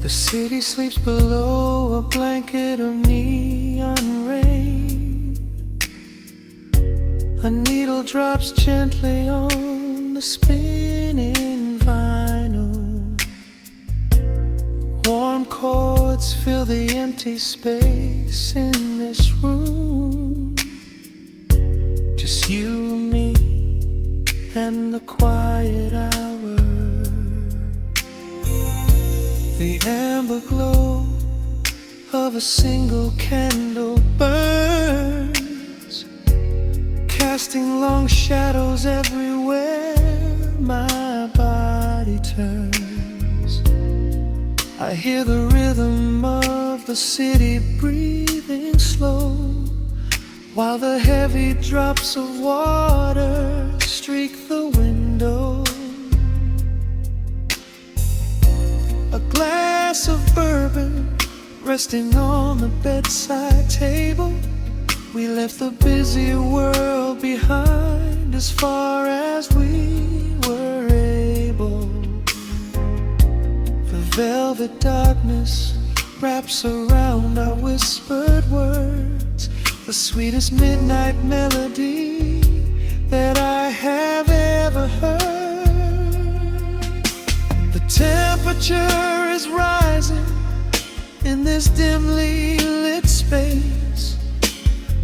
The city sleeps below a blanket of neon rain. A needle drops gently on the spinning vinyl. Warm chords fill the empty space in this room. Just you, me, and the quiet hour. The amber glow of a single candle burns, casting long shadows everywhere my body turns. I hear the rhythm of the city breathing slow, while the heavy drops of water streak the window. A glass of bourbon resting on the bedside table. We left the busy world behind as far as we were able. The velvet darkness wraps around our whispered words, the sweetest midnight melody that I have ever heard. The temperature is rising in this dimly lit space.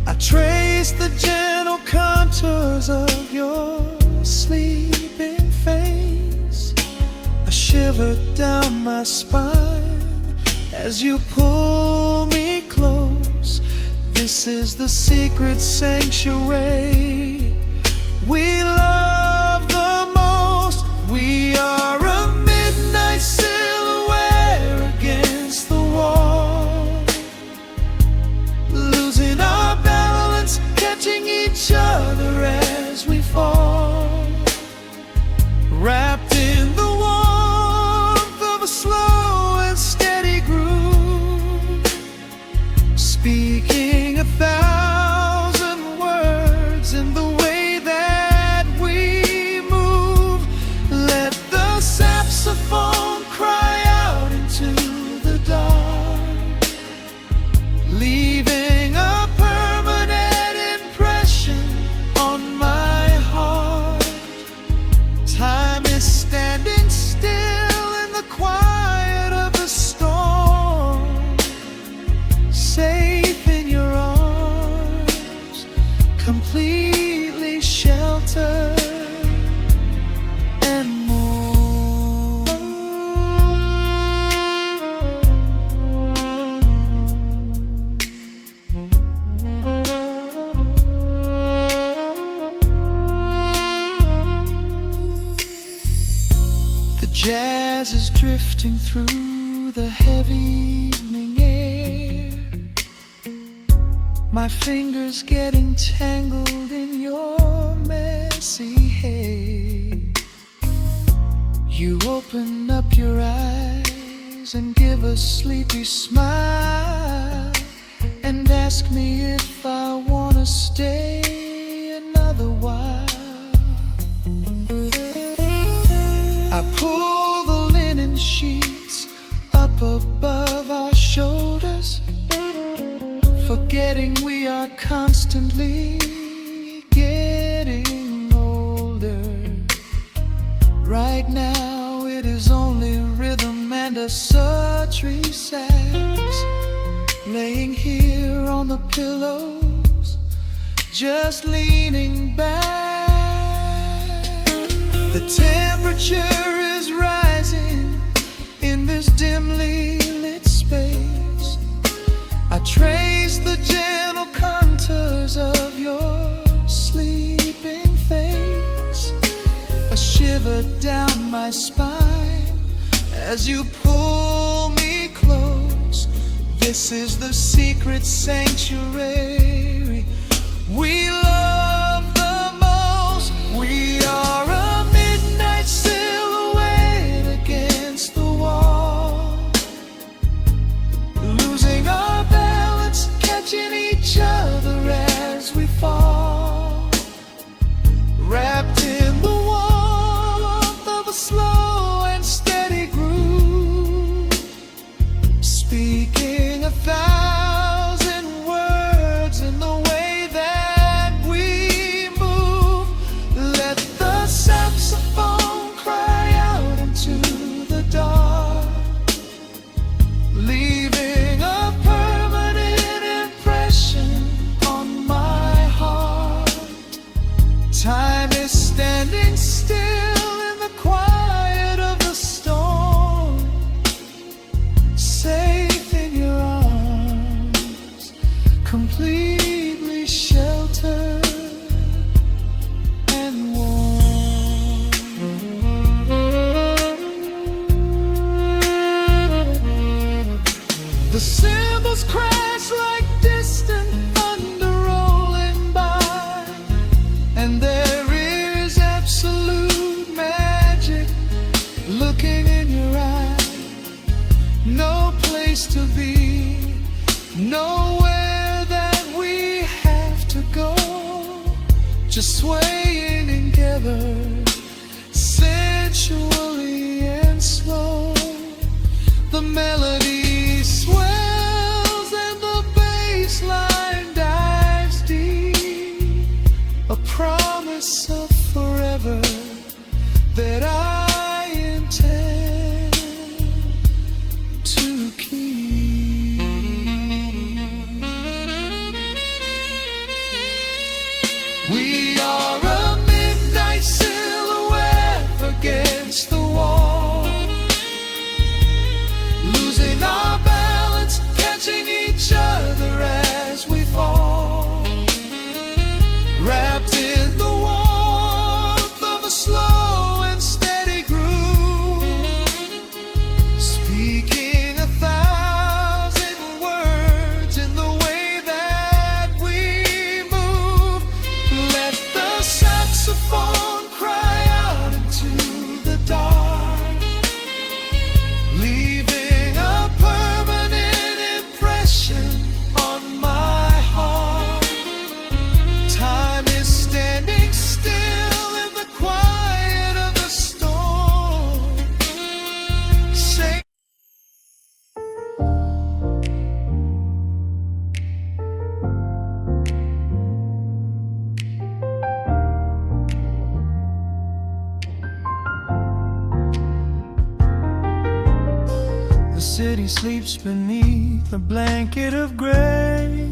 I trace the gentle contours of your sleeping face. A shiver down my spine as you pull me close. This is the secret sanctuary we love the most. We are a midnight silhouette against the wall, losing our balance, catching each other as we fall, wrapped in the warmth of a slow and steady groove, speaking 1,000 words in the way that we move. Let the saxophone cry out into the dark, leaving a permanent impression on my heart. Time is standing still in the quiet of the storm, safe in your arms, completely sheltered and more. The jazz is drifting through the heavy evening air, my fingers getting tangled in your messy hair. You open up your eyes and give a sleepy smile, and ask me if I wanna stay another while. I pull the linen sheets up above our shoulders, forgetting we are constantly getting older. Right now it is only rhythm and a sultry sax, laying here on the pillows, just leaning back. The temperature is rising in this dimly lit space. I trace the gentle contours of your sleeping face. A shiver down my spine as you pull me close. This is the secret sanctuary we love the most. We are a midnight silhouette against the wall, losing our balance, catching each other as we fall, wrapped in the warmth of a slow and steady groove, The cymbals crash like distant thunder rolling by, and there is absolute magic looking in your eye. No place to be, nowhere that we have to go, just swaying together, sensually and slow. The melody swells and the bass line dives deep, a promise of forever that I intend to keep. We are a midnight silhouette against the wall, losing our balance, catching each other as we fall, wrapped in the warmth of a slow and steady groove, speaking 1,000 words in the way that we move. Let the saxophone cry out into the dark, leaving a permanent impression on my heart. Time is standing still in the quiet of the storm. Say the city sleeps beneath a blanket of gray.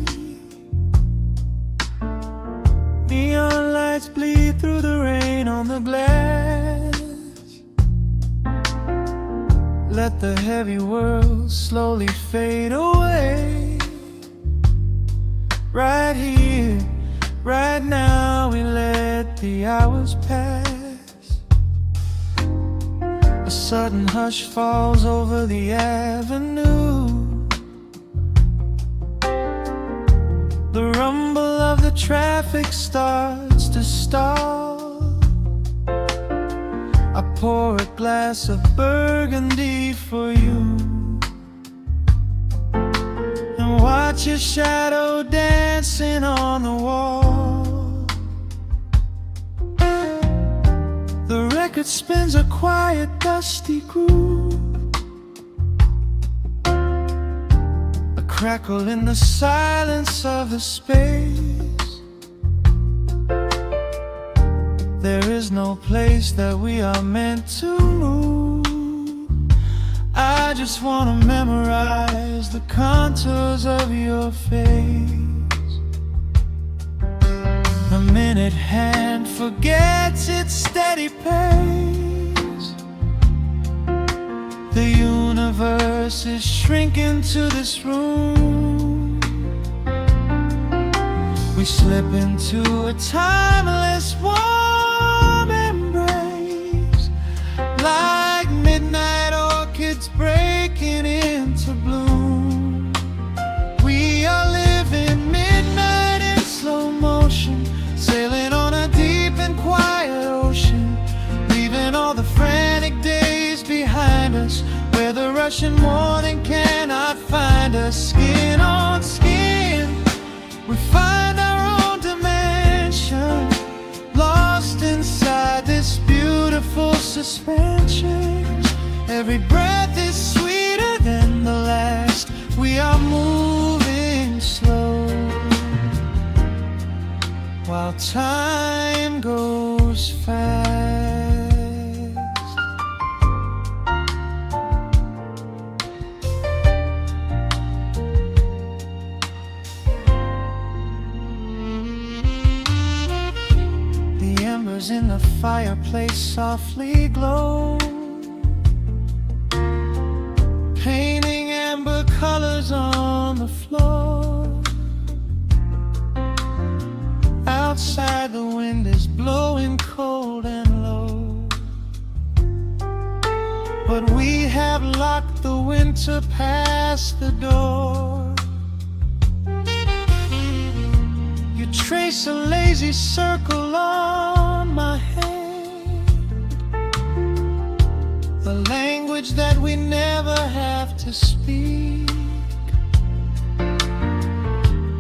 Neon lights bleed through the rain on the glass. Let the heavy world slowly fade away. Right here, right now, we let the hours pass. A sudden hush falls over the avenue. The rumble of the traffic starts to stall. I pour a glass of burgundy for you, and watch your shadow dancing on the wall. The record spins a quiet, dusty groove, a crackle in the silence of the space. There is no place that we are meant to move. I just wanna memorize the contours of your face. The minute hand forgets its steady pace. The universe is shrinking to this room. We slip into a timeless warm embrace, like midnight orchids breaking into bloom. We are living midnight in slow motion, sailing on a deep and quiet ocean, leaving all the frantic days behind us, where the rushing morning cannot find us. Skin on skin, we find our own dimension, lost inside this beautiful suspension. Every breath is sweeter than the last. We are moving slow, while time goes fast. The embers in the fireplace softly glow, painting amber colors on the floor. Outside the wind is blowing cold and low, but we have locked the winter past the door. You trace a lazy circle on my hand, a language that we never have to speak.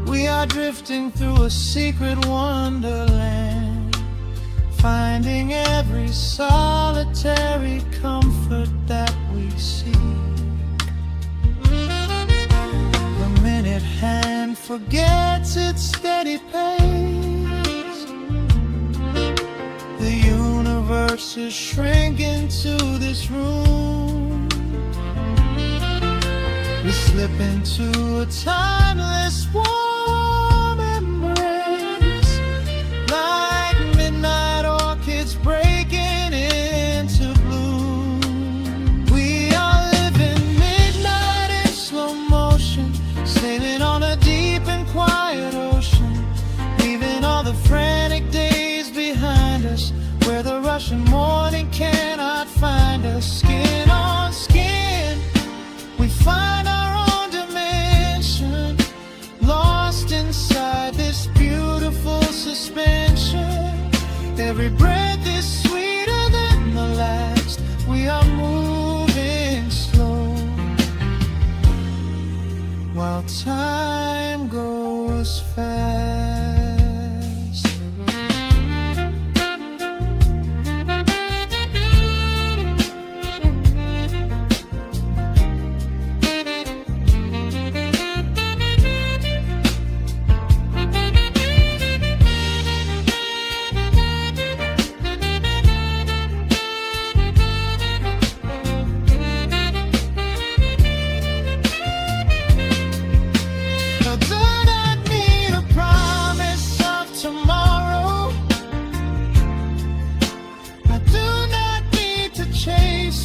We are drifting through a secret wonderland, finding every solitary comfort that we seek. The minute hand forgets its steady pace. The universe is shrinking to this room. We slip into a timeless warm embrace, like midnight orchids breaking into bloom. We are living midnight in slow motion, sailing on a deep and quiet ocean, leaving all the frantic days behind us, where the rushing morning cannot find us. Skin on skin, we find our own dimension, lost inside this beautiful suspension. Every breath is sweeter than the last. We are moving slow, while time goes fast.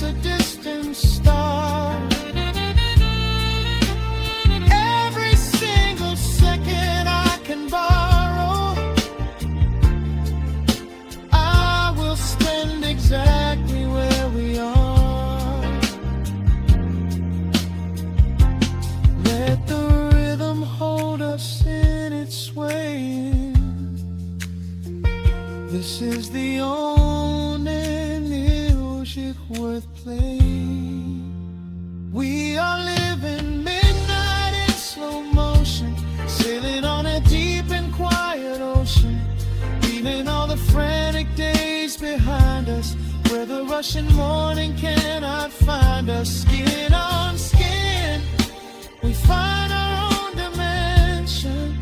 A distant star. Every single second I can borrow, I will spend exactly where we are. Let the rhythm hold us in its swaying. This is the only music worth playing. We are living midnight in slow motion, sailing on a deep and quiet ocean, leaving all the frantic days behind us, where the rushing morning cannot find us. Skin on skin, we find our own dimension,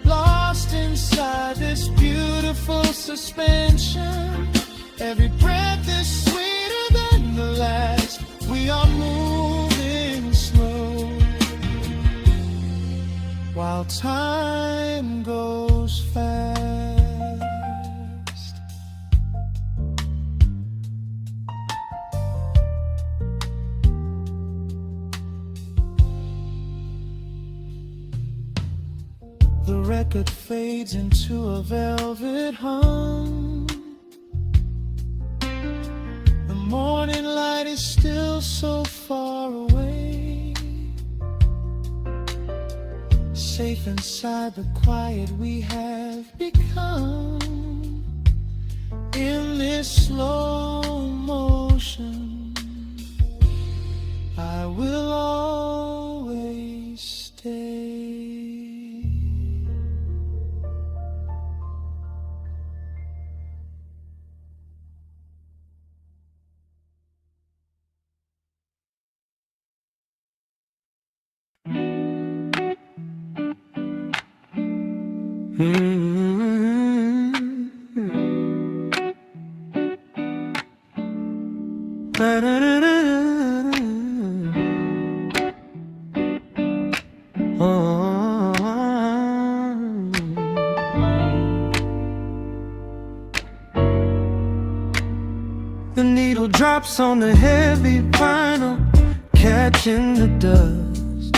lost inside this beautiful suspension. Every breath is sweeter than the last. We are moving slow, while time goes fast. The record fades into a velvet hum. The morning light is still so far away. Safe inside the quiet we have become. In this slow motion, I will always stay. The needle drops on the heavy vinyl, catching the dust.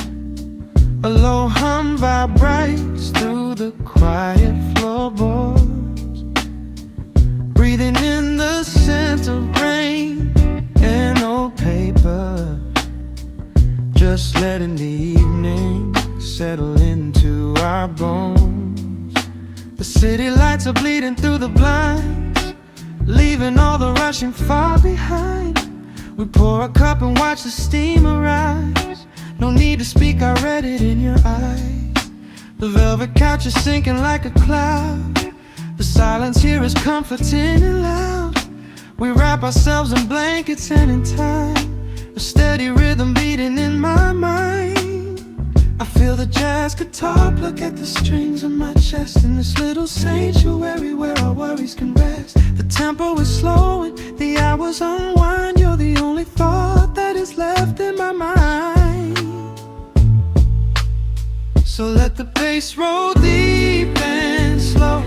A low hum vibrates through the quiet floorboards, breathing in the scent of rain and old paper. Just letting the evening settle into our bones. The city lights are bleeding through the blinds, leaving all the rushing far behind. We pour a cup and watch the steam arise. No need to speak, I read it in your eyes. The velvet couch is sinking like a cloud. The silence here is comforting and loud. We wrap ourselves in blankets and in time, a steady rhythm beating in my mind. I feel the jazz guitar pluck at the strings of my chest, in this little sanctuary where our worries can rest. The tempo is slowing, the hours unwind. You're the only thought that is left in my mind. So let the bass roll deep and slow,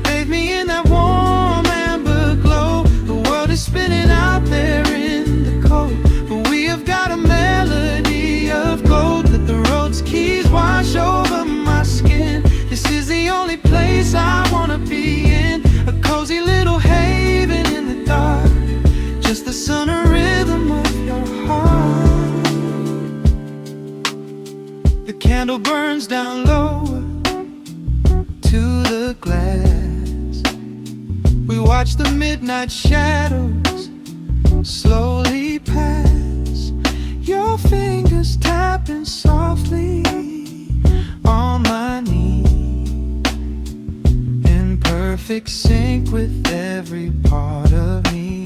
bathe me in that warm amber glow. The world is spinning out there in the cold, but we have got a melody of gold. Let the road's keys wash over my skin. This is the only place I wanna be in, a cozy little haven in the dark, just the sun and rhythm of your heart. The candle burns down low to the glass. We watch the midnight shadows slowly pass. Your fingers tapping softly on my knee, in perfect sync with every part of me.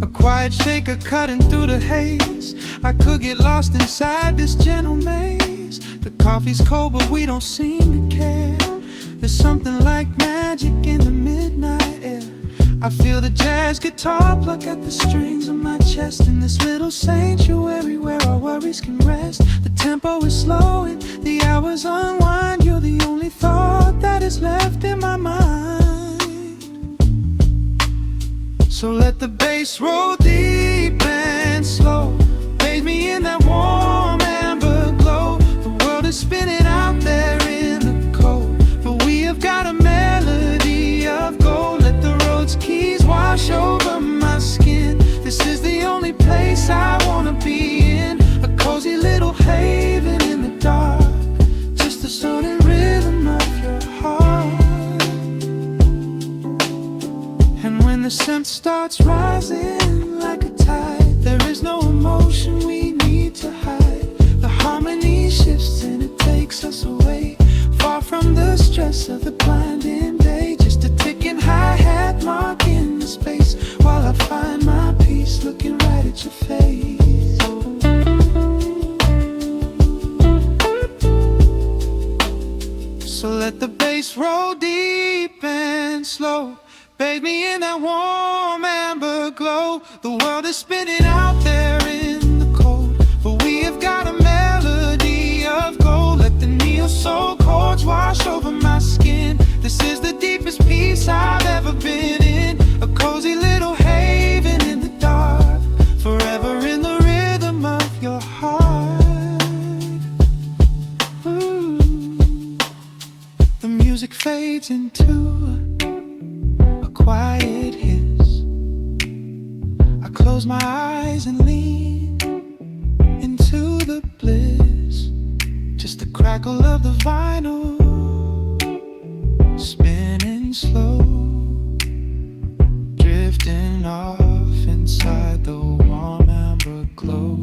A quiet shaker cutting through the haze. I could get lost inside this gentle maze. The coffee's cold but we don't seem to care. There's something like magic in the midnight air. I feel the jazz guitar pluck at the strings of my chest, in this little sanctuary where our worries can rest. The tempo is slowing, the hours unwind. You're the only thought that is left in my mind. So let the bass roll deep and slow, bathe me in that warm amber glow. The world is spinning out there in the cold, but we have got a melody of gold. Let the road's keys wash over my skin. This is the only place I wanna be in, a cozy little haven in the dark, just the sound and rhythm of your heart. And when the scent starts rising like a tide, there is no emotion we need to hide. The harmony shifts and it takes us away, far from the stress of the blinding day. Just a ticking hi-hat marking the space, while I find my peace looking right at your face. So let the bass roll deep and slow, bathe me in that warm amber glow. The world is spinning out there in the cold, but we have got a melody of gold. Let the neo-soul chords wash over my skin. This is the deepest peace I've ever been in, a cozy little haven in the dark, forever in the rhythm of your heart. Ooh. The music fades into a quiet hiss. I close my eyes and lean into the bliss, just the crackle of the vinyl spinning slow, drifting off inside the warm amber glow.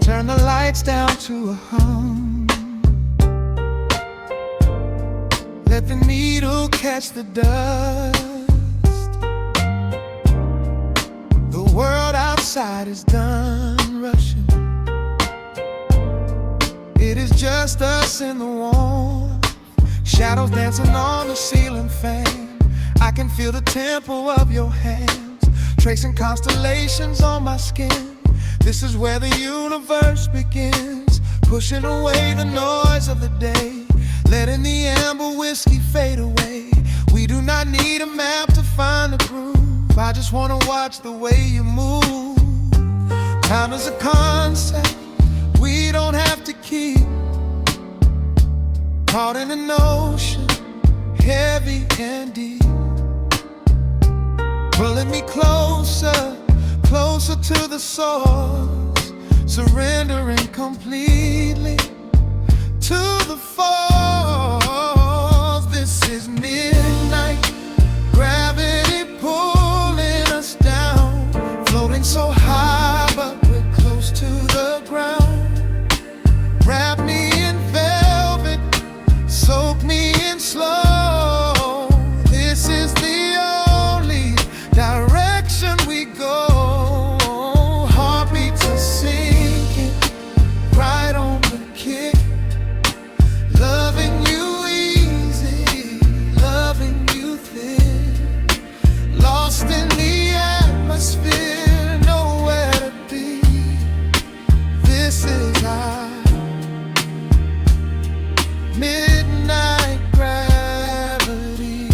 Turn the lights down to a hum, let the needle catch the dust. The world outside is done rushing, it is just us in the warmth, shadows dancing on the ceiling fan. I can feel the tempo of your hands, tracing constellations on my skin. This is where the universe begins, pushing away the noise of the day, letting the amber whiskey fade away. We do not need a map to find the groove. I just wanna watch the way you move. Time is a concept we don't have to keep, caught in an ocean, heavy and deep, pulling me closer, closer to the source, surrendering completely to the force. This is midnight, gravity pulling us down, floating so high but we're close to the ground. Wrap me in velvet, soak me in slow. This is the only direction we go. Heartbeats are sinking, right on the kick. Loving you easy, loving you thick. Lost in the atmosphere, nowhere to be. This is our midnight gravity.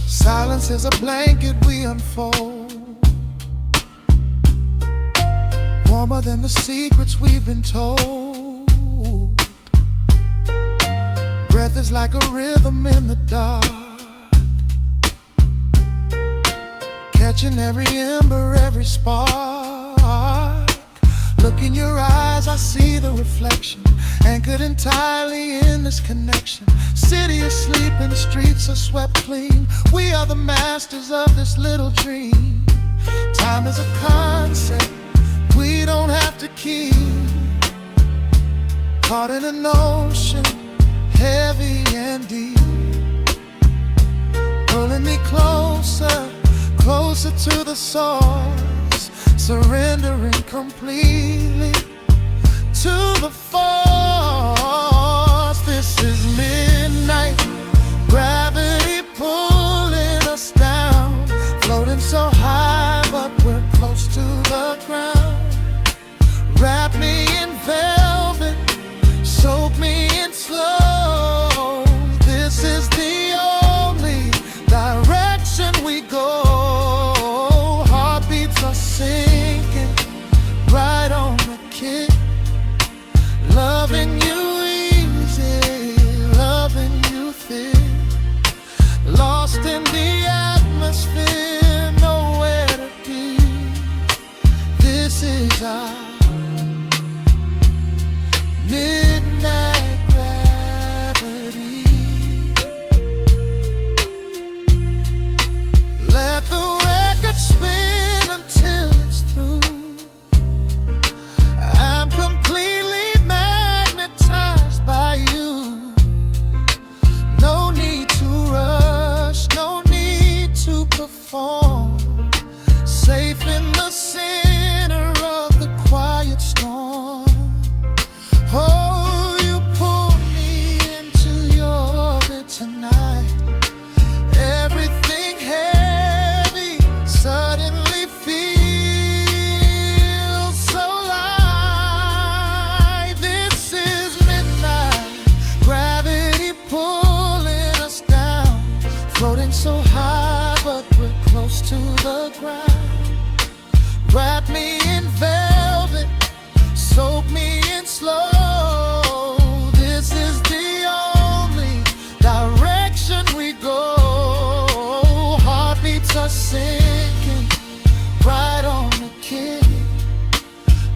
Silence is a blanket we unfold, warmer than the secrets we've been told. Breath is like a rhythm in the dark, catching every ember, every spark. Look in your eyes, I see the reflection, anchored entirely in this connection. City is sleeping, streets are swept clean. We are the masters of this little dream. Time is a concept we don't have to keep, caught in an ocean, heavy and deep, pulling me closer, closer to the source, surrendering completely to the force. This is midnight, gravity pulling us down, floating so high but we're close to the ground. Wrap me in velvet, soak me in slow. This is the only direction we go. Heartbeats are sinking, right on the kick. Loving you easy, loving you thick. Lost in the atmosphere, nowhere to be. This is our midnight gravity. Let the record spin until it's through. I'm completely magnetized by you. No need to rush, no need to perform. Safe in the center of the quiet storm. Oh, you pull me into your orbit tonight. Everything heavy suddenly feels so light. This is midnight, gravity pulling us down, floating so high but we're close to the ground. Wrap me in velvet, soak me in slow. This is the only direction we go. Heartbeats are sinking, right on the kick.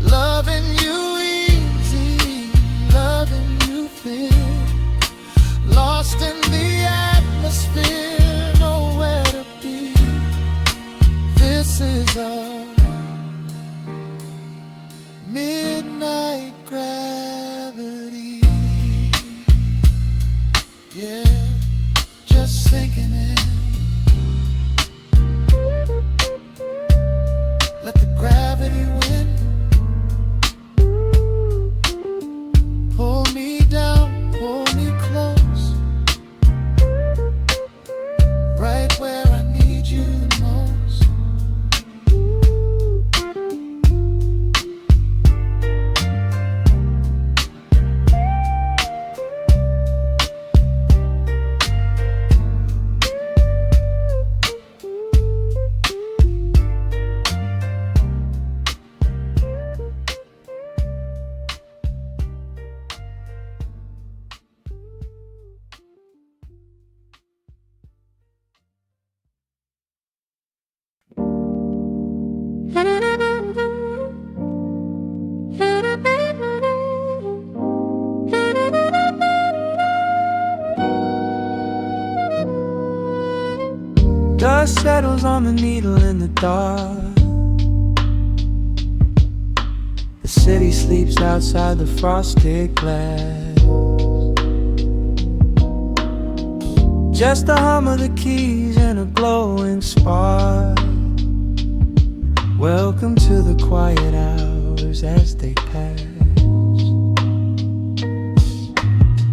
Loving you easy, loving you thick. Lost in the atmosphere, nowhere to be. This is a midnight gravity. settles on the needle in the dark. The city sleeps outside the frosted glass. Just the hum of the keys and a glowing spark. Welcome to the quiet hours as they pass.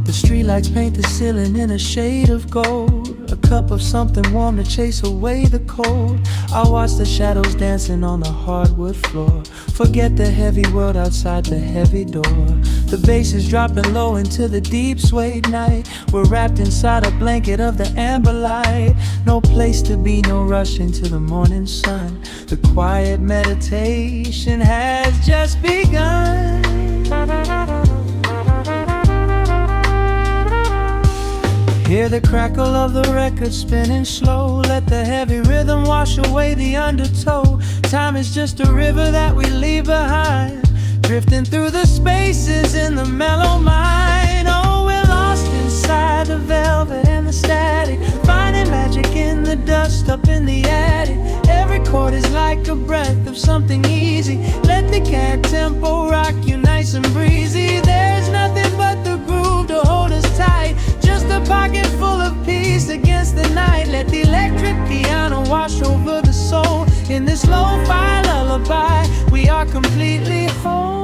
The streetlights paint the ceiling in a shade of gold. A cup of something warm to chase away the cold. I watch the shadows dancing on the hardwood floor. Forget the heavy world outside the heavy door. The bass is dropping low into the deep swayed night. We're wrapped inside a blanket of the amber light. No place to be, no rush into the morning sun. The quiet meditation has just begun. Hear the crackle of the record spinning slow. Let the heavy rhythm wash away the undertow. Time is just a river that we leave behind, drifting through the spaces in the mellow mind. Oh, we're lost inside the velvet and the static, finding magic in the dust up in the attic. Every chord is like a breath of something easy. Let the cat tempo rock you nice and breezy. There's nothing but the groove to hold us tight. Just a pocket full of peace against the night. Let the electric piano wash over the soul. In this lo-fi lullaby, we are completely whole.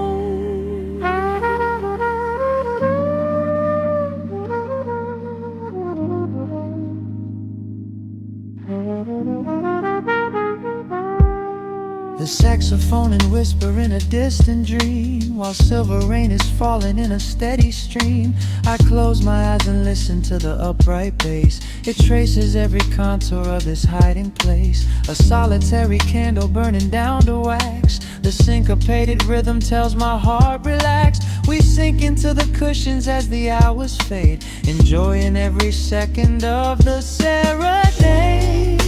The saxophone and whisper in a distant dream, while silver rain is falling in a steady stream. I close my eyes and listen to the upright bass. It traces every contour of this hiding place. A solitary candle burning down to wax. The syncopated rhythm tells my heart relax. We sink into the cushions as the hours fade, enjoying every second of the serenade.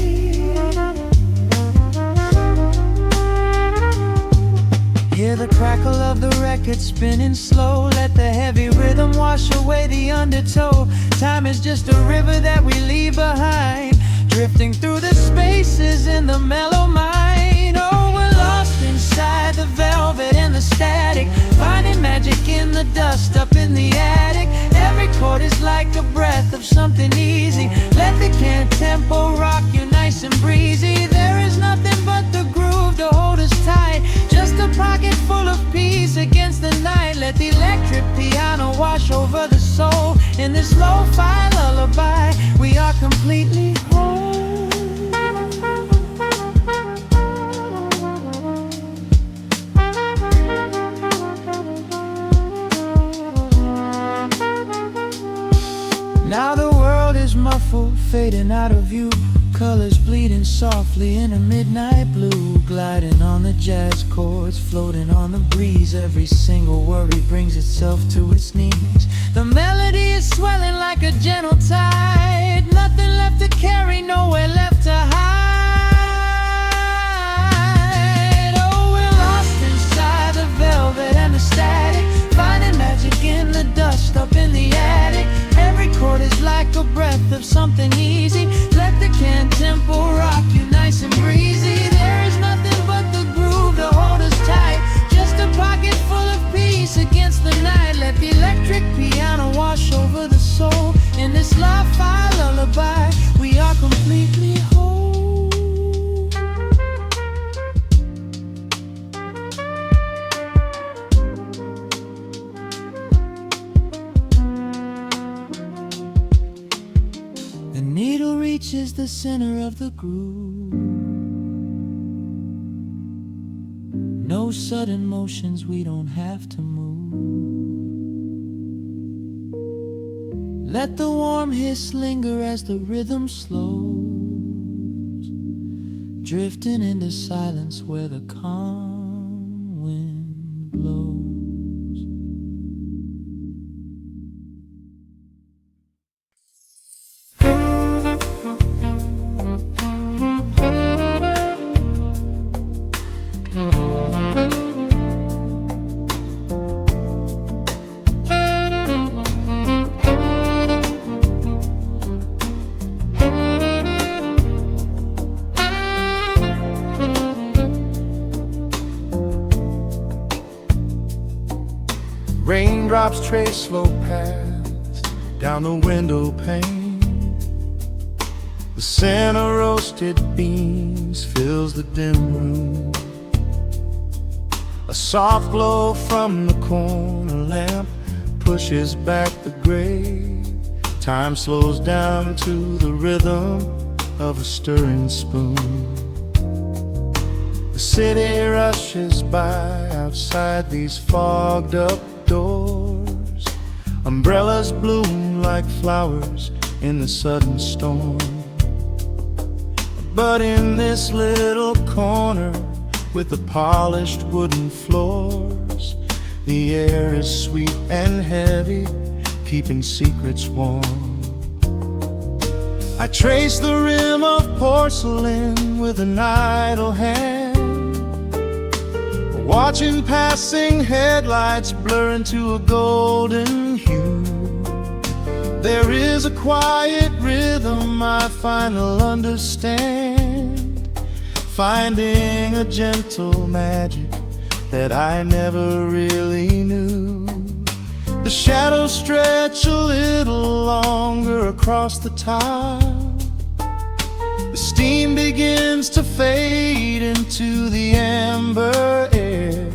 Hear the crackle of the record spinning slow. Let the heavy rhythm wash away the undertow. Time is just a river that we leave behind, drifting through the spaces in the mellow mind. Oh, we're lost inside the velvet and the static, finding magic in the dust up in the attic. Every chord is like a breath of something easy. Let the can tempo rock you nice and breezy. There is nothing but the groove to hold us tight. Just a pocket full of peace against the night. Let the electric piano wash over the soul. In this lo-fi lullaby, we are completely whole. Now the world is muffled, fading out of view. Colors bleeding softly in a midnight blue, gliding on the jazz chords, floating on the breeze. Every single worry brings itself to its knees. The melody is swelling like a gentle tide. Nothing left to carry, nowhere left to hide. Oh, we're lost inside the velvet and the static, finding magic in the dust up in the attic. Every chord is like a breath of something easy. Let the can tempo rock you nice and breezy. There is nothing but the groove to hold us tight. Just a pocket full of peace against the night. Let the electric piano wash over the soul. In this lo-fi lullaby, we are completely whole. The needle reaches the center of the groove. No sudden motions, we don't have to move. Let the warm hiss linger as the rhythm slows, drifting into silence where the calm wind blows. Raindrops trace slow paths down the window pane. The scent of roasted beans fills the dim room. A soft glow from the corner lamp pushes back the gray. Time slows down to the rhythm of a stirring spoon. The city rushes by outside these fogged up doors. Umbrellas bloom like flowers in the sudden storm. But in this little corner with the polished wooden floors, the air is sweet and heavy, keeping secrets warm. I trace the rim of porcelain with an idle hand, watching passing headlights blur into a golden hue. There is a quiet rhythm I finally understand, finding a gentle magic that I never really knew. The shadows stretch a little longer across the tile. The steam begins to fade into the amber air.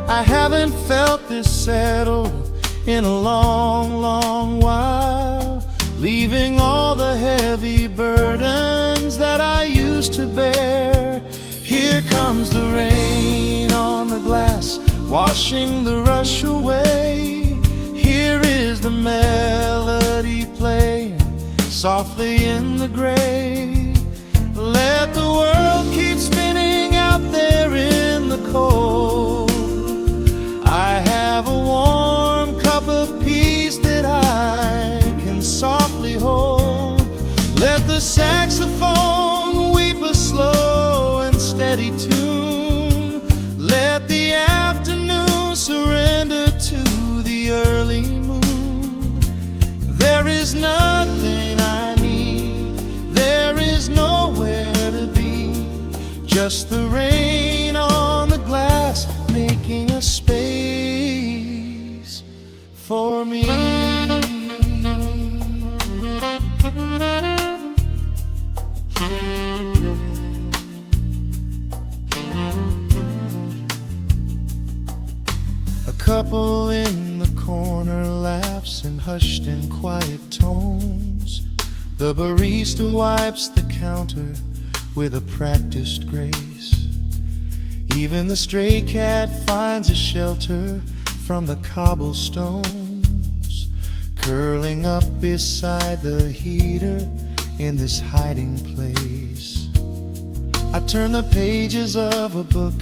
I haven't felt this settled in a long, long while, leaving all the heavy burdens that I used to bear. Here comes the rain on the glass, washing the rush away. Here is the melody playing softly in the gray. Let the world keep spinning out there in the cold. I have a warm cup of peace that I can softly hold. Let the saxophone weep a slow and steady tune. Let the afternoon surrender to the early moon. There is nothing I need, there is nowhere to be, just the rain on the glass making a space for me. A couple in the corner laughs in hushed and quiet tones. The barista wipes the counter with a practiced grace. Even the stray cat finds a shelter from the cobblestones, curling up beside the heater in this hiding place. I turn the pages of a book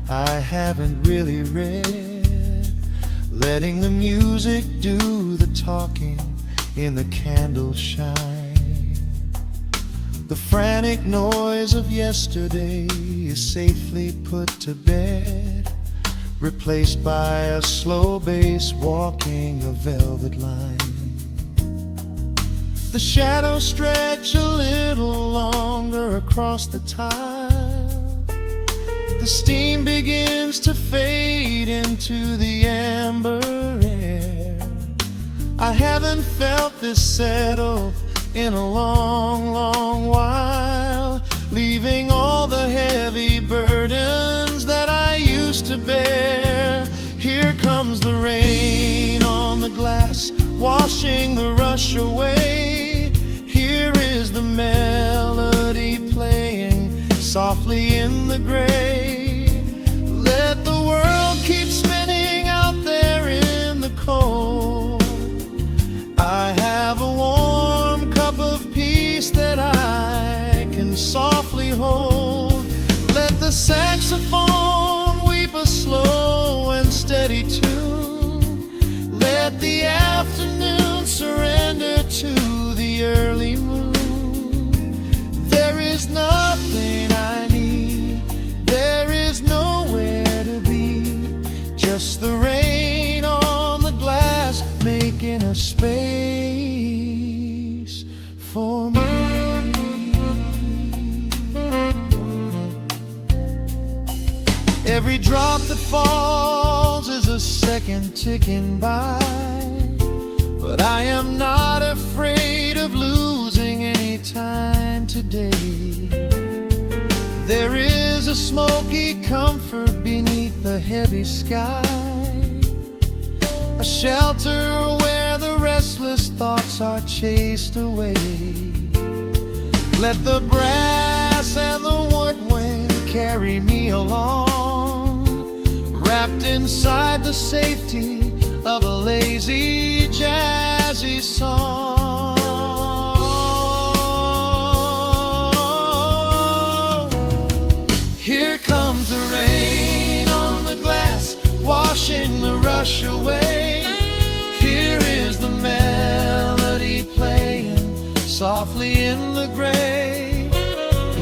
I haven't really read, letting the music do the talking in the candle shine. The frantic noise of yesterday is safely put to bed, replaced by a slow bass walking a velvet line. The shadows stretch a little longer across the tile. The steam begins to fade into the amber air. I haven't felt this settle in a long, long while, leaving all the heavy burdens that I used to bear. Here comes the rain on the glass, washing the rush away. Here is the melody playing softly in the gray. Let the world keep spinning out there in the cold. I have a warm cup of peace that I can softly hold. Let the saxophone weep a slow and steady tune. Let the afternoon surrender to the early moon. There is nothing I need, there is nowhere to be, just the rain on the glass making a space for me. Every drop that falls is a second ticking by, but I am not afraid of losing any time today. There is a smoky comfort beneath the heavy sky, a shelter where the restless thoughts are chased away. Let the brass and the woodwind carry me along, wrapped inside the safety of a lazy, jazzy song. Here comes the rain on the glass, washing the rush away. Here is the melody playing softly in the gray.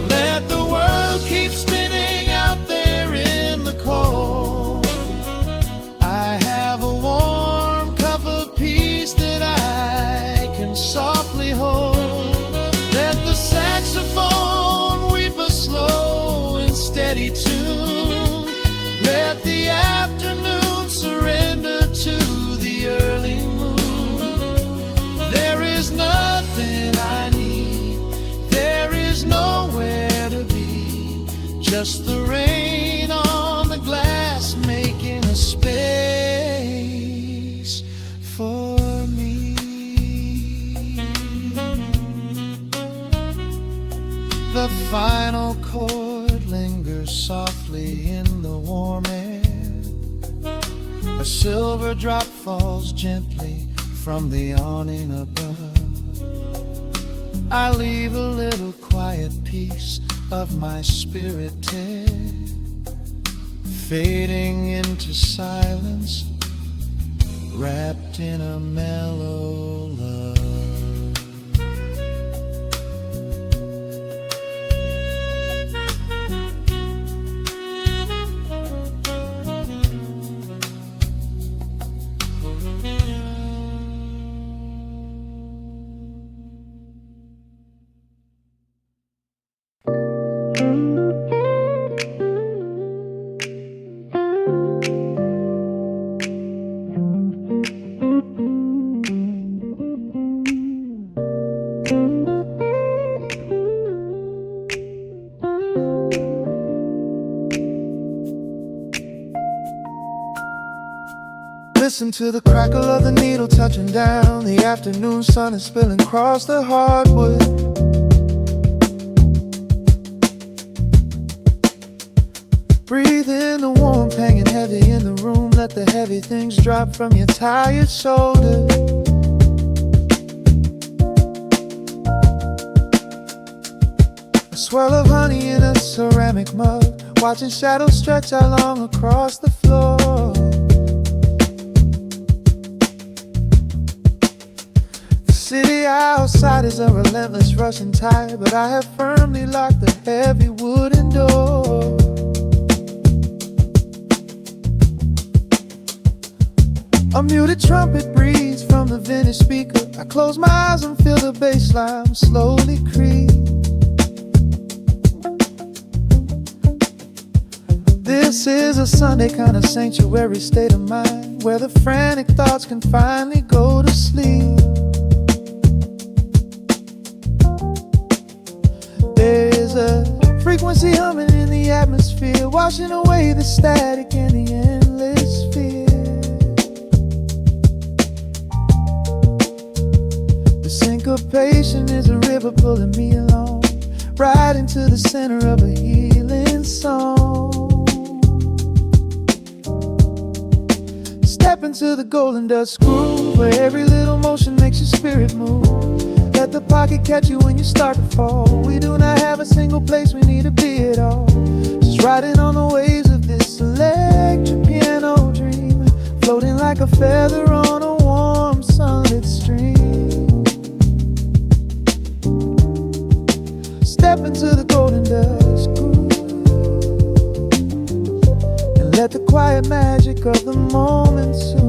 Let the world keep spinning out there in the cold. I have a warm cup of peace that I can softly hold. Let the saxophone weep a slow and steady tune. Let the afternoon surrender to the early moon. There is nothing I need, there is nowhere to be, just the rain on the glass making a space for me. The final chord lingers softly in the warm air. A silver drop falls gently from the awning above. I leave a little quiet piece of my spirit tear, fading into silence, wrapped in a mellow love. Listen to the crackle of the needle touching down. The afternoon sun is spilling across the hardwood. Breathe in the warmth hanging heavy in the room. Let the heavy things drop from your tired shoulder. A swirl of honey in a ceramic mug, watching shadows stretch out long across the floor. City outside is a relentless rushing tide, but I have firmly locked the heavy wooden door. A muted trumpet breathes from the vintage speaker. I close my eyes and feel the bass line slowly creep. This is a Sunday kind of sanctuary state of mind, where the frantic thoughts can finally go to sleep. There's a frequency humming in the atmosphere, washing away the static and the endless fear. The syncopation is a river pulling me along, right into the center of a healing song. Step into the golden dust groove, where every little motion makes your spirit move. Let the pocket catch you when you start to fall. We do not have a single place we need to be at all. Just riding on the waves of this electric piano dream, floating like a feather on a warm sunlit stream. Step into the golden dust groove, and let the quiet magic of the moment soothe.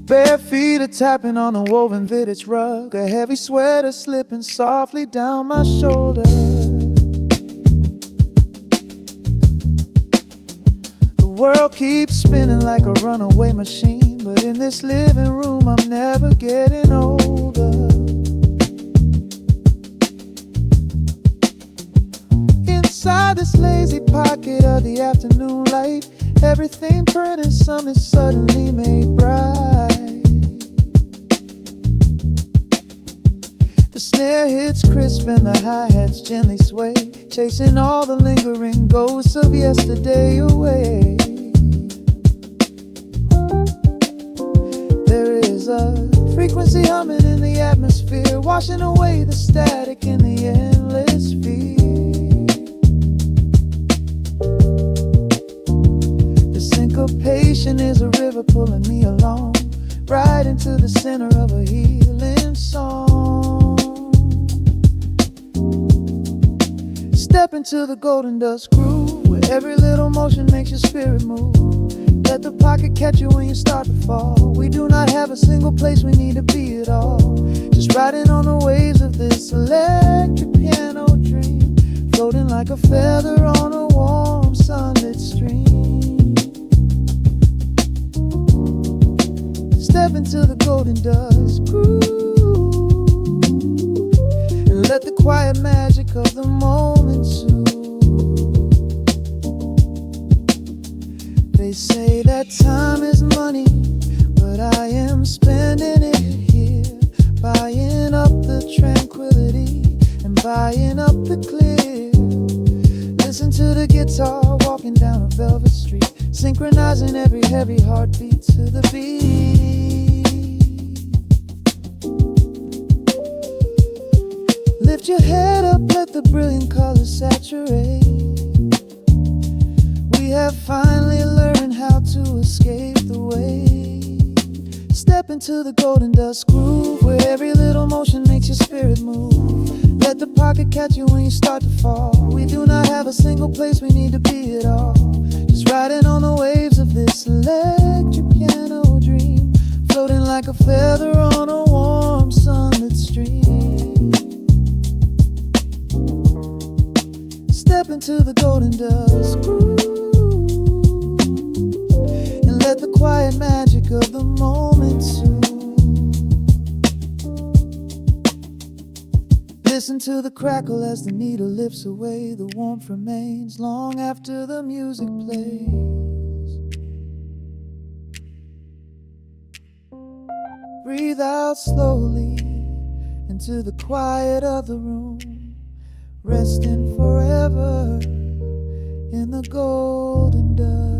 Bare feet are tapping on a woven vintage rug, a heavy sweater slipping softly down my shoulder. world keeps spinning like a runaway machine, but in this living room I'm never getting older. Inside this lazy pocket of the afternoon light, everything burning, some is suddenly made bright. The snare hits crisp and the hi-hats gently sway, chasing all the lingering ghosts of yesterday away. There is a frequency humming in the atmosphere, washing away the static in the endless fear. The syncopation is a river pulling me along, right into the center of a healing song. Step into the golden dust groove, where every little motion makes your spirit move. Let the pocket catch you when you start to fall. We do not have a single place we need to be at all. Just riding on the waves of this electric piano dream, floating like a feather on a warm sunlit stream. Step into the golden dust groove, and let the quiet magic of the moment soothe. They say that time is money, but I am spending it here, buying up the tranquility and buying up the clear. Listen to the guitar walking down a velvet street, synchronizing every heavy heartbeat to the beat. Lift your head up, let the brilliant colors saturate. We have finally learned how to escape the wave. Step into the golden dust groove, where every little motion makes your spirit move. Let the pocket catch you when you start to fall. We do not have a single place we need to be at all. Just riding on the waves of this electric piano dream, floating like a feather on a warm sunlit stream. Step into the golden dust groove, and let the quiet magic of the moment soothe. Listen to the crackle as the needle lifts away. The warmth remains long after the music plays. Breathe out slowly into the quiet of the room, resting forever in the golden dust.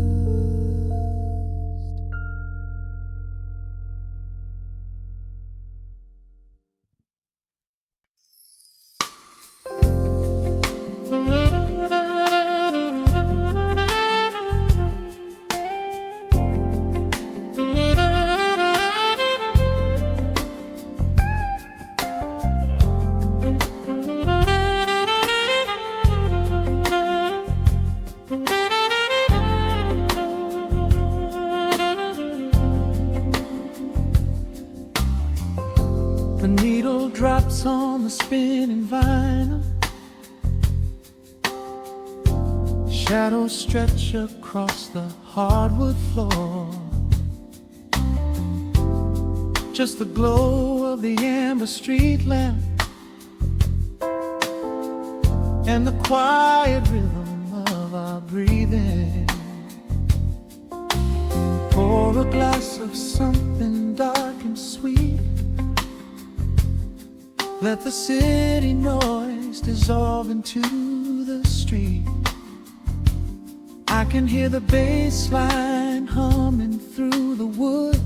The needle drops on the spinning vinyl, shadows stretch across the hardwood floor. Just the glow of the amber street lamp and the quiet rhythm of our breathing. Pour a glass of something dark and sweet, let the city noise dissolve into the street. I can hear the bass line humming through the wood.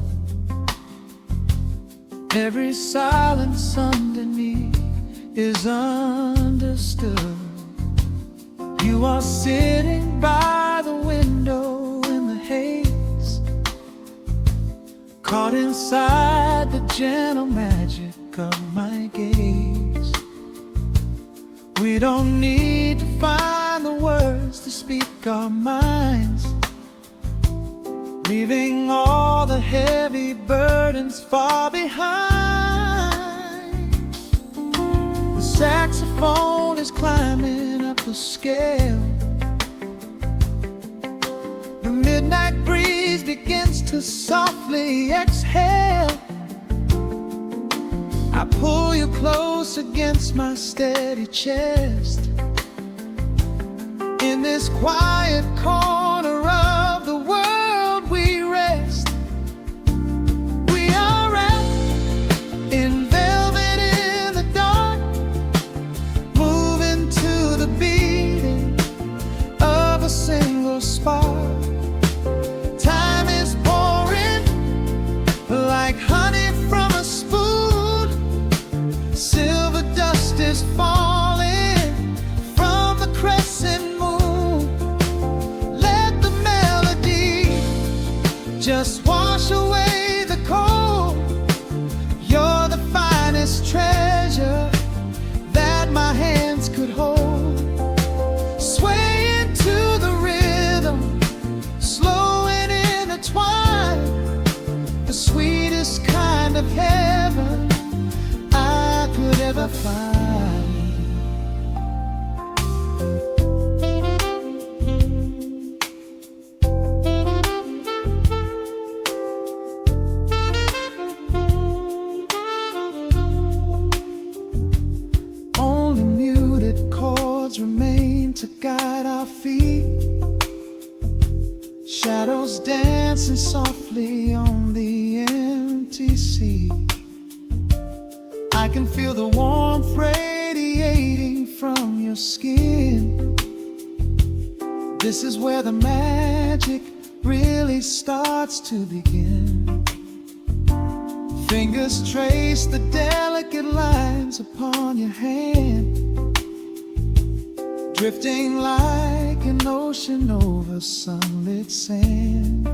Every silence underneath is understood. You are sitting by the window in the haze, caught inside the gentle magic of my gaze. We don't need to find the words to speak our minds, leaving all the heavy burdens far behind. The saxophone is climbing up the scale, the midnight begins to softly exhale. I pull you close against my steady chest. In this quiet corner of the world we rest. We are wrapped in velvet in the dark, moving to the beating of a single spark. Time is pouring like honey from a spoon. Silver dust is falling from the crescent moon. Let the melody just wash away the cold. You're the finest treasure that my hands could hold. Swaying to the rhythm, slow and intertwined, the sweetest kind of heaven I could ever find. Only muted chords remain to guide our feet. Shadows dancing softly on the empty sea. I can feel the warmth radiating from your skin. This is where the magic really starts to begin. Fingers trace the delicate lines upon your hand, drifting like an ocean over sunlit sand.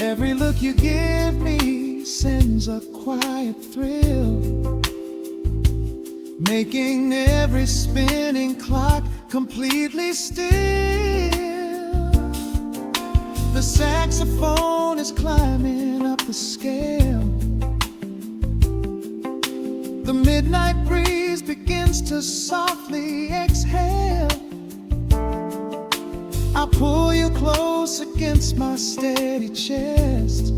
Every look you give me sends a quiet thrill, making every spinning clock completely still. The saxophone is climbing up the scale. The midnight breeze begins to softly exhale. I pull you close against my steady chest.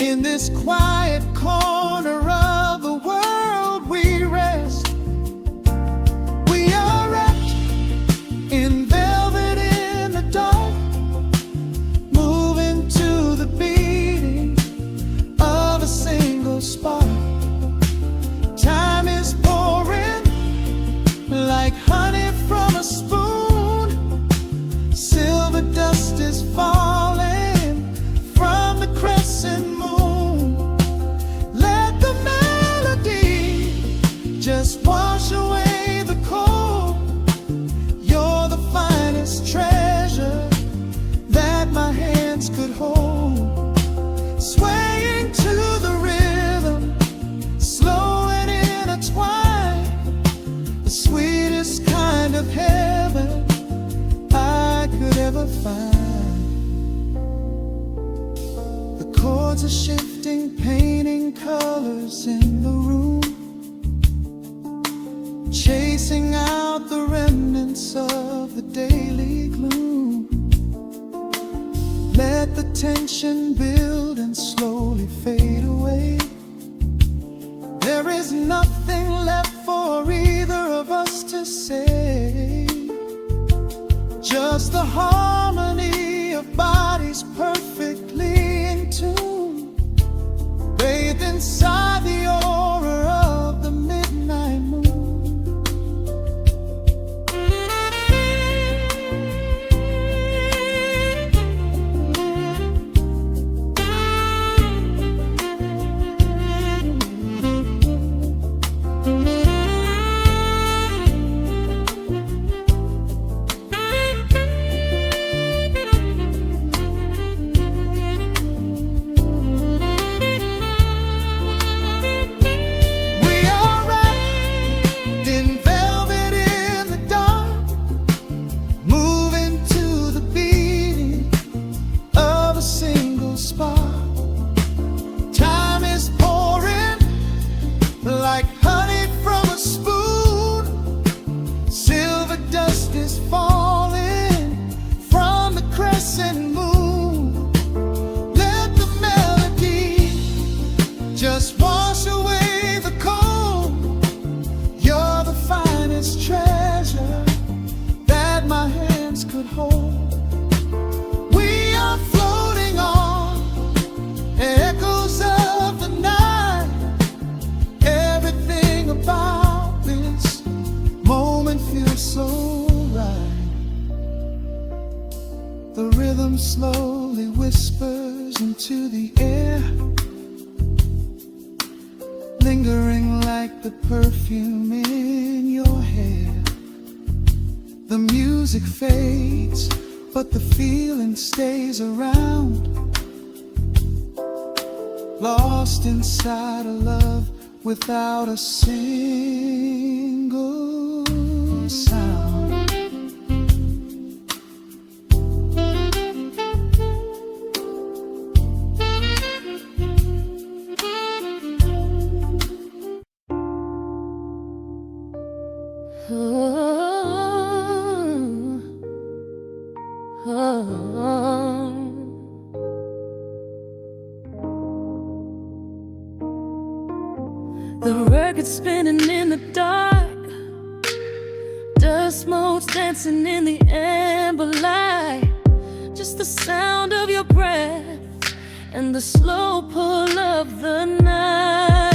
In this quiet corner of the world we rest. We are wrapped in velvet in the dark, moving to the beating of a single spark. Time is pouring like honey from a spoon. Silver dust is falling from the crescent moon. Let the melody just wash away the cold. You're the finest treasure that my hands could hold. Swaying to the rhythm, slow and intertwined, the sweetest kind of heaven I could ever find. The chords are shifting, painting colors in the room, chasing out the remnants of the daily gloom. Let the tension build and slowly fade away. There is nothing left for either of us to say. Just the harmony of bodies perfectly in tune, bathed inside the aura of the midnight moon. Falling from the crescent moon. so right. The rhythm slowly whispers into the air, lingering like the perfume in your hair. The music fades, but the feeling stays around, lost inside a love without a single sound. The record spinning in the dark, dust motes dancing in the amber light. Just the sound of your breath and the slow pull of the night.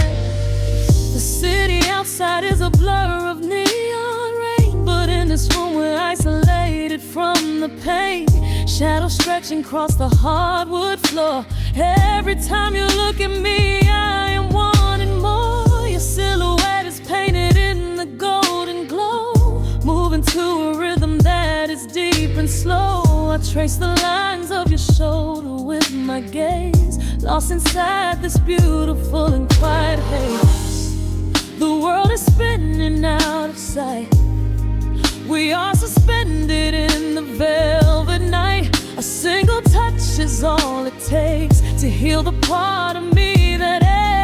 The city outside is a blur of neon rain, but in this room we're isolated from the pain. Shadows stretching across the hardwood floor. Every time you look at me, I am wanting more. Your silhouette is painted in the golden glow, moving to a rhythm that is deep and slow. I trace the lines of your shoulder with my gaze, lost inside this beautiful and quiet haze. The world is spinning out of sight. We are suspended in the velvet night. A single touch is all it takes to heal the part of me that aches.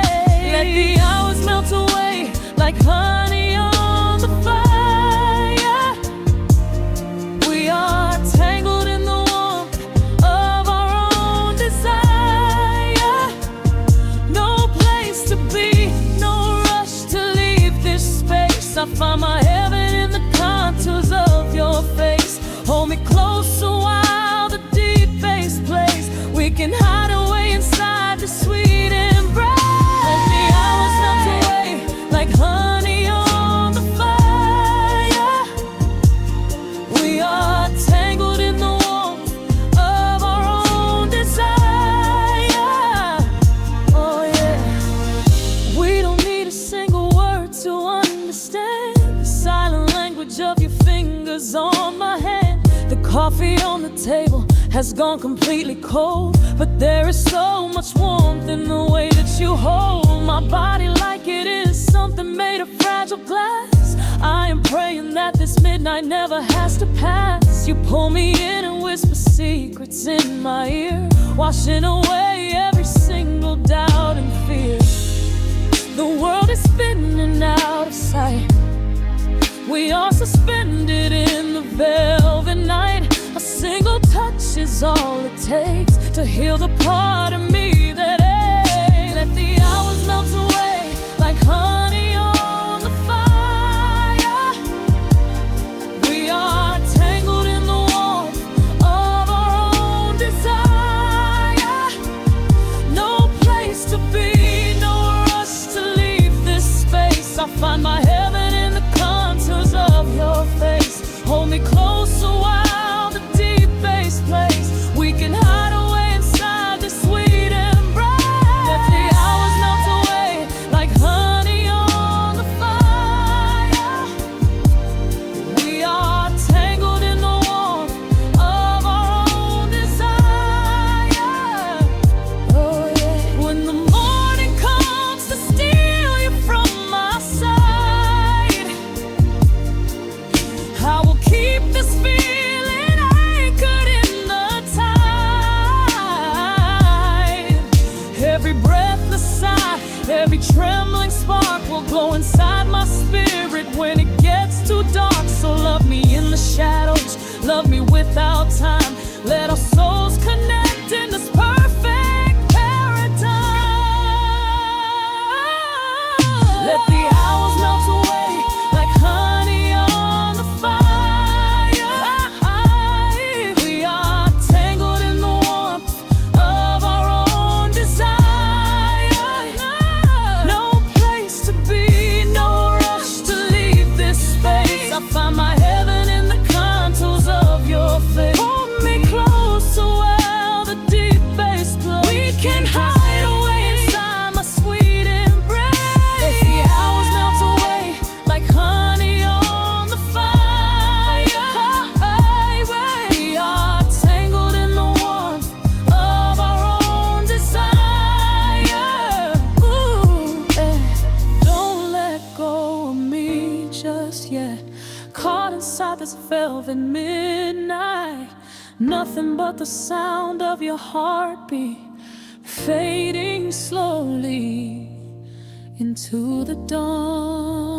Let the hours melt away like honey on the fire. We are tangled in the warmth of our own desire. No place to be, no rush to leave this space. I find my heaven in the contours of your face. Hold me closer while the deep bass plays. We can hide away inside the sweet embrace. Let the hours melt away like honey on the fire. We are tangled in the warmth of our own desire. Oh yeah. We don't need a single word to understand the silent language of your fingers on my hand. The coffee on the table has gone completely cold, but there is so much warmth in the way that you hold my body like it is something made of fragile glass. I am praying that this midnight never has to pass. You pull me in and whisper secrets in my ear, washing away every single doubt and fear. The world is spinning out of sight. We are suspended in the velvet night. A single touch is all it takes to heal the part of me that aches. Let the hours melt away like honey on the fire. We are tangled in the warmth of our own desire. No place to be, no rush to leave this space. I find my heaven in the contours of your face. Hold me closer while the deep bass plays. We can hide away inside this sweet embrace. Let the hours melt away like honey on the fire. We are tangled in the warmth of our own desire. Oh yeah. When the morning comes to steal you from my side, I will keep this feeling anchored in the tide. Every breathless sigh, every trembling spark will glow inside my spirit when it gets too dark. So love me in the shadows, love me without time. Let our souls connect in this perfect paradise. Let the hours melt away like honey on the fire. We are tangled in the warmth of our own desire. No place to be, no rush to leave this space. I find my head outside this velvet midnight. Nothing but the sound of your heartbeat fading slowly into the dawn.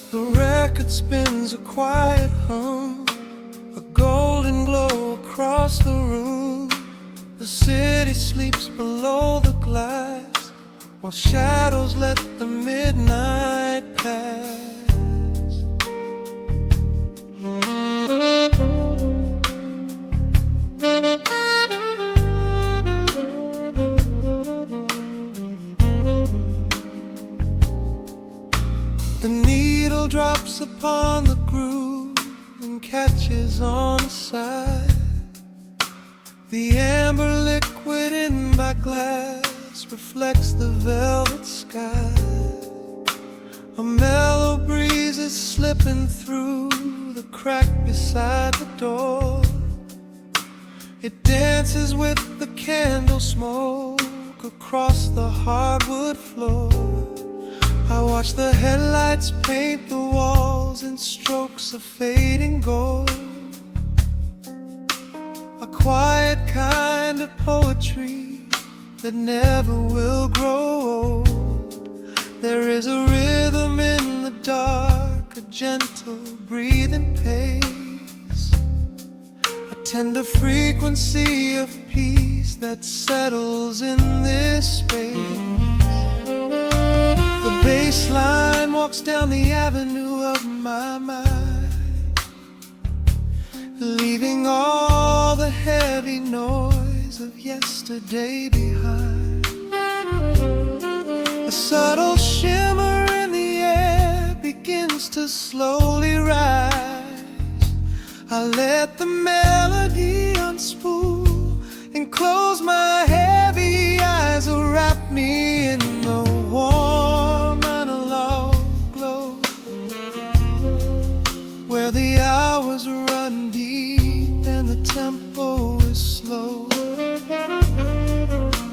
The record spins a quiet hum, a golden glow across the room. The city sleeps below the glass, while shadows let the midnight pass. The needle drops upon the groove and catches on the side. The amber liquid in my glass reflects the velvet sky. A mellow breeze is slipping through the crack beside the door. It dances with the candle smoke across the hardwood floor. I watch the headlights paint the walls in strokes of fading gold. A quiet kind of poetry that never will grow old. There is a rhythm in the dark, a gentle breathing pace, a tender frequency of peace that settles in this space. The bass line walks down the avenue of my mind, leaving all the heavy noise of yesterday behind. A subtle shimmer in the air begins to slowly rise. I let the melody unspool and close my heavy eyes, will wrap me in the warm analog glow, where the hours run deep and the tempo is slow.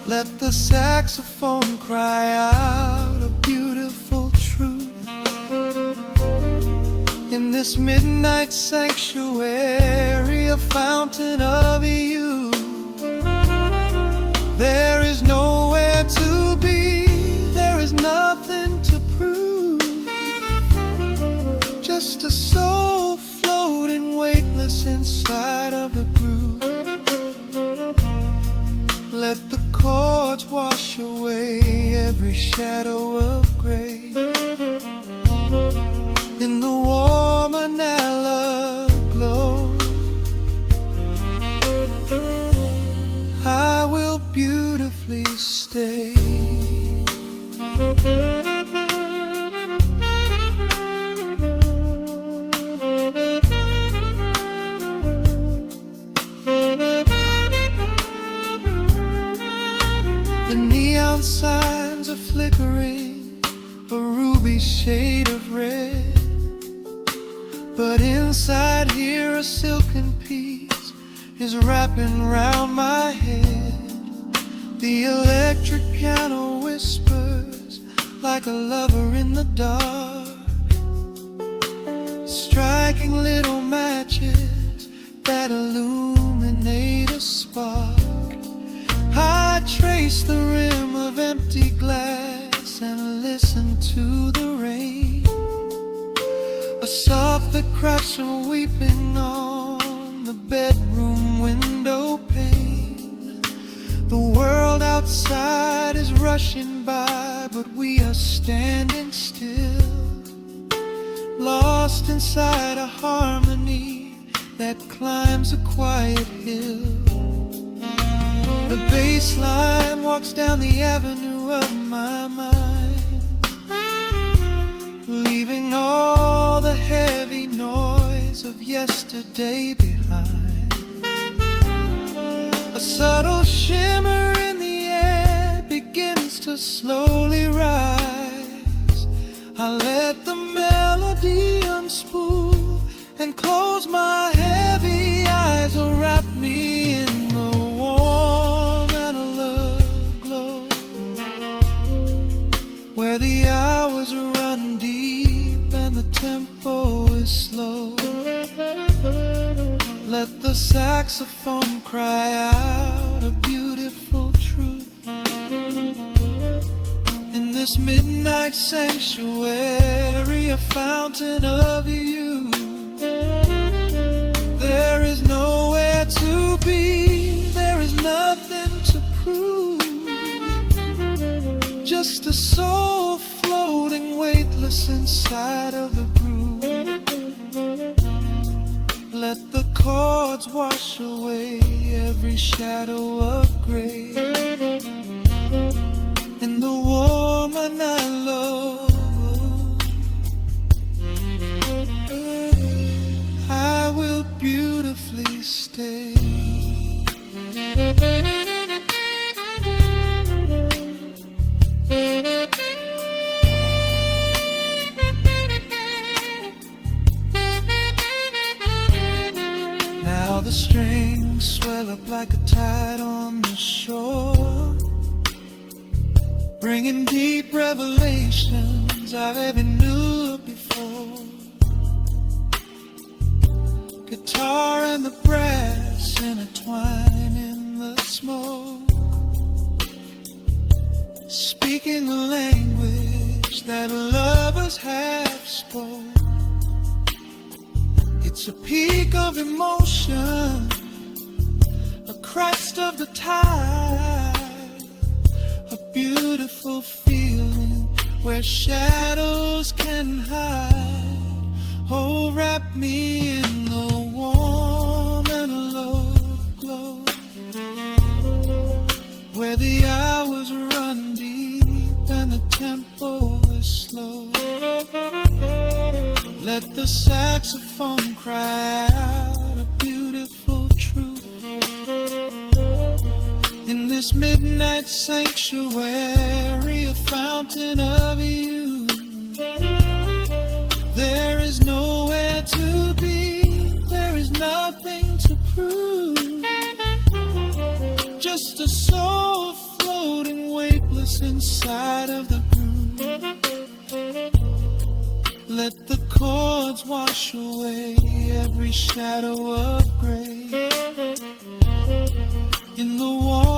Let the saxophone cry out a beautiful truth in this midnight sanctuary, a fountain of youth. There is nowhere to be, there is nothing to prove, just a soul floating weightless inside of the groove. Let the chords wash away every shadow of gray. In the warm analog glow, I will beautifully stay. The neon signs are flickering, a ruby shade of red, but inside here a silken peace is wrapping round my head. The electric piano whispers like a lover in the dark, striking little matches that illuminate a spark. I trace the rim of empty glass and listen to the rain, a soft that cracks from weeping on the bedroom window pane. The world outside is rushing by, but we are standing still, lost inside a harmony that climbs a quiet hill. The bass line walks down the avenue of my mind, leaving all the heavy noise of yesterday behind. A subtle shimmer in the air begins to slowly rise. I let the melody unspool and close my heavy eyes, or wrap me in the warm analog glow, where the hours run deep and the tempo is slow. Let the saxophone cry out a beautiful truth in this midnight sanctuary, a fountain of youth. There is nowhere to be, there is nothing to prove, just a soul floating weightless inside of the groove. Let the chords wash away every shadow of gray in the woman I love. I will beautifully stay. Now the strings swell up like a tide on the shore, bringing deep revelations I've ever knew before. Guitar and the brass intertwine in the smoke, speaking the language that lovers have spoke. It's a peak of emotion, a crest of the tide, a beautiful feeling where shadows can hide. Oh, wrap me in the warm analog glow, where the hours run deep and the tempo is slow. Let the saxophone cry out a beautiful truth in this midnight sanctuary, a fountain of youth. There is nowhere to be, there is nothing to prove, just a soul floating weightless inside of the groove. Let the chords wash away every shadow of gray in the warm